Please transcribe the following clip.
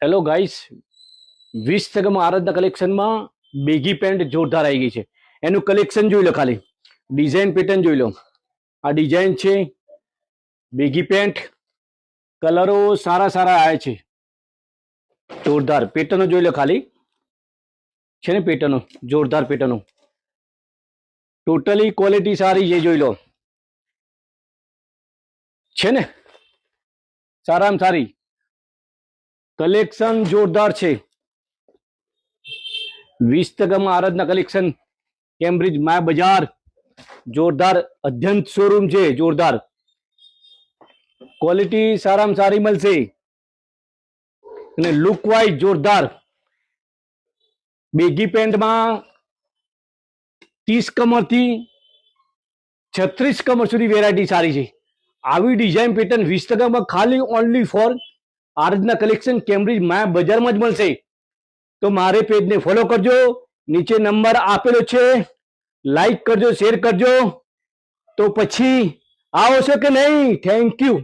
Hello guys, 20% આરાધના કલેક્શનમાં baggy pant જોરદાર આવી ગઈ છે. એનું કલેક્શન જોઈ લો, ખાલી ડિઝાઇન પેટર્ન જોઈ લો. આ ડિઝાઇન છે બેગી પેન્ટ. કલરો સારા સારા આવ્યા છે, જોરદાર પેટર્નો જોઈ લો. ખાલી છે ને પેટર્નો, જોરદાર પેટર્નો, ટોટલી ક્વોલિટી સારી છે. જોઈ લો, છે ને સારામાં સારી કલેક્શન જોરદાર છે. 20% આરાધના કલેક્શન, કેમ્બ્રિજ માય બજાર. જોરદાર અદ્યંત શોરૂમ છે. જોરદાર ક્વોલિટી સારામાં સારી મળશે અને લુક વાઇઝ જોરદાર. બેગી પેન્ટમાં 30 કમરથી 36 કમર સુધી વેરાયટી સારી છે. આવી ડિઝાઇન પેટર્ન 20%માં ખાલી only for Aradhana collection Cambridge માયા બજારમાં જ મળશે. તો મારે પેજને ફોલો કરજો, નીચે નંબર આપેલો છે, લાઈક કરજો, શેર કરજો. તો પછી આવો છો કે નહીં? Thank you.